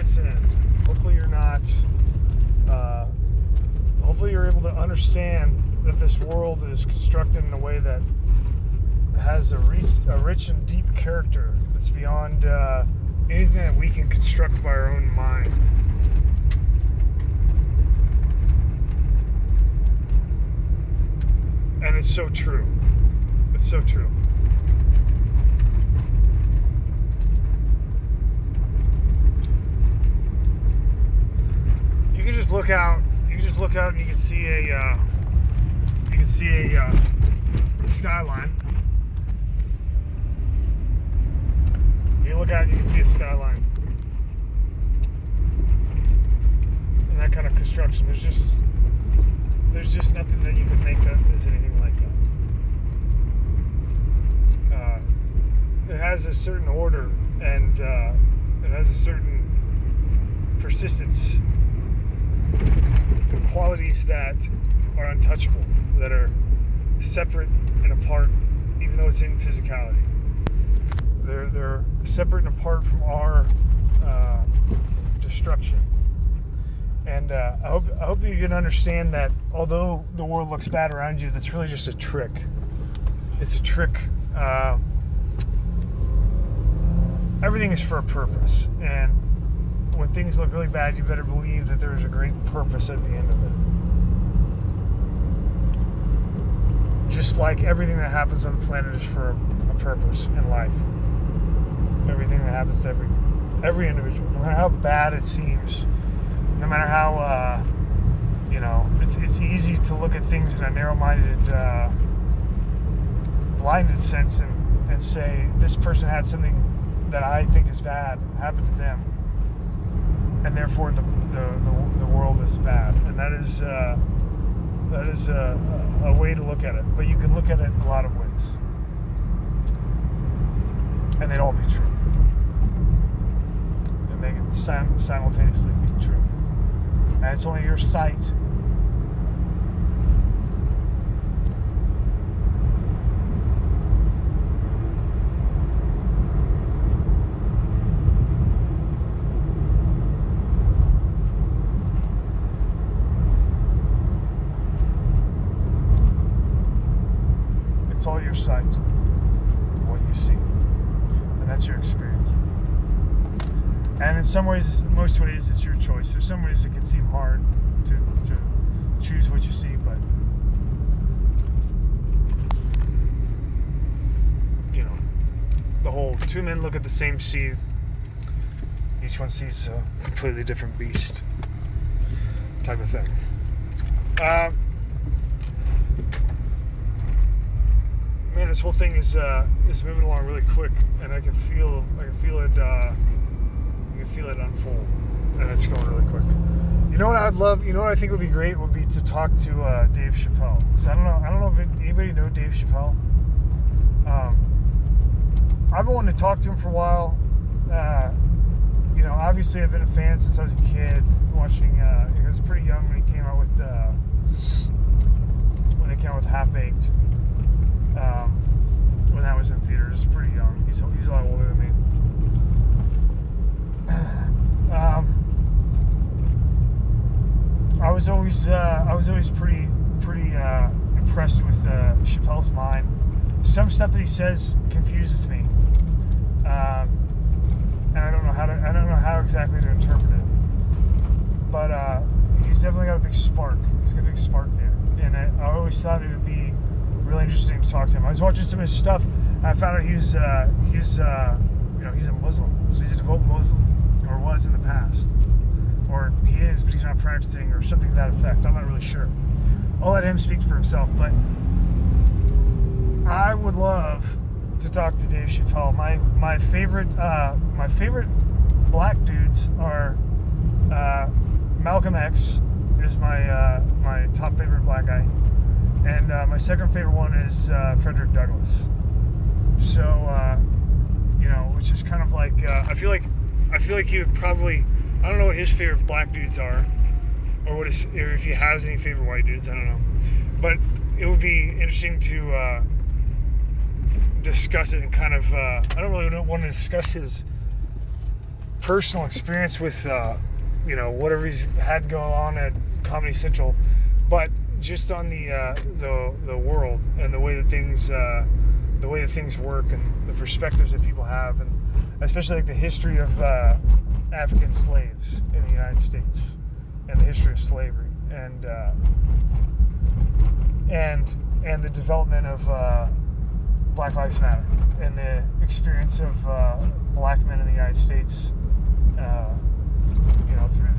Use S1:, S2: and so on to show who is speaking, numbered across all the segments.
S1: wit's end. Hopefully you're not. Hopefully you're able to understand that this world is constructed in a way that has a rich and deep character that's beyond anything that we can construct by our own mind. And it's so true. It's so true. You can just look out. You can just look out and you can see a skyline. You look out and you can see a skyline. And that kind of construction, there's just nothing that you could make that is anything like that. It has a certain order and it has a certain persistence, qualities that are untouchable, that are separate and apart, even though it's in physicality. They're separate and apart from our destruction. And I hope you can understand that although the world looks bad around you, that's really just a trick. It's a trick. Everything is for a purpose. And when things look really bad, you better believe that there's a great purpose at the end of it. Just like everything that happens on the planet is for a purpose in life. Everything that happens to every individual, no matter how bad it seems, no matter how, it's easy to look at things in a narrow-minded, blinded sense and say, this person had something that I think is bad happen to them, and therefore the world is bad. And that is a way to look at it. But you can look at it in a lot of ways, and they'd all be true, and they can simultaneously be true. And it's only your sight. It's all your sight, what you see, and that's your experience. And in some ways, most ways, it's your choice. There's some ways it can seem hard to choose what you see, but the whole two men look at the same sea. Each one sees a completely different beast, type of thing. Man, this whole thing is moving along really quick, and I can feel it unfold, and it's going really quick. You know what I'd love? You know what I think would be great would be to talk to Dave Chappelle. So I don't know if anybody know Dave Chappelle. I've been wanting to talk to him for a while. Obviously I've been a fan since I was a kid. Watching, he was pretty young when he came out with Half Baked. When that was in theaters, pretty young. He's a lot older than me. I was always pretty impressed with Chappelle's mind. Some stuff that he says confuses me, and I don't know how exactly to interpret it. But he's definitely got a big spark. He's got a big spark there, and I always thought it would be really interesting to talk to him. I was watching some of his stuff, and I found out he's a Muslim, so he's a devout Muslim, or was in the past. Or he is, but he's not practicing, or something to that effect. I'm not really sure. I'll let him speak for himself, but I would love to talk to Dave Chappelle. My favorite black dudes are Malcolm X is my top favorite black guy, and my second favorite one is Frederick Douglass. So which is kind of like I feel like he would probably. I don't know what his favorite black dudes are, or if he has any favorite white dudes. I don't know, but it would be interesting to discuss it and kind of. I don't really want to discuss his personal experience with whatever he's had going on at Comedy Central, but just on the world and the way that things work and the perspectives that people have, and especially like the history of African slaves in the United States and the history of slavery and the development of Black Lives Matter and the experience of black men in the United States, through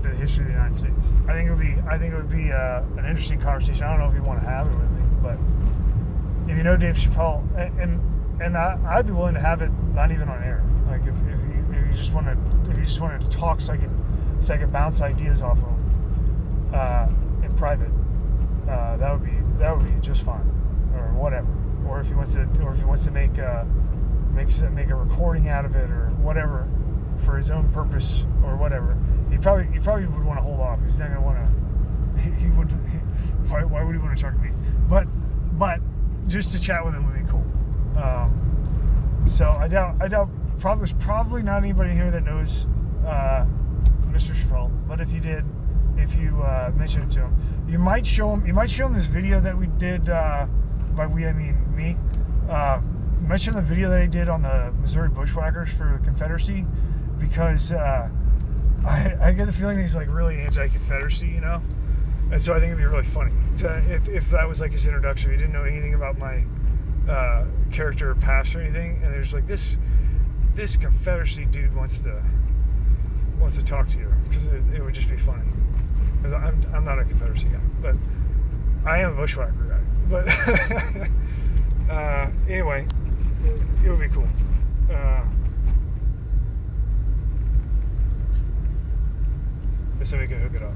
S1: the history of the United States. I think it would be an interesting conversation. I don't know if you want to have it with me, but if you know Dave Chappelle, and I'd be willing to have it not even on air. Like if you just wanted to talk, so I could bounce ideas off of him in private. That would be just fine, or whatever. Or if he wants to make a recording out of it or whatever for his own purpose or whatever, he probably would want to hold off because he's not going to want to. Why would he want to talk to me? But just to chat with him would be cool. So I doubt there's probably not anybody here that knows Mr. Chappelle. But if you did, if you mention it to him, you might show him this video that we did. By we, I mean me. Mention the video that I did on the Missouri Bushwhackers for the Confederacy, because I get the feeling he's like really anti-Confederacy, you know, and so I think it'd be really funny if that was like his introduction. He didn't know anything about my character or past or anything, and there's like this Confederacy dude wants to talk to you, because it would just be funny. Because I'm not a Confederacy guy, but I am a Bushwhacker guy. But anyway, it would be cool. If somebody could hook it up.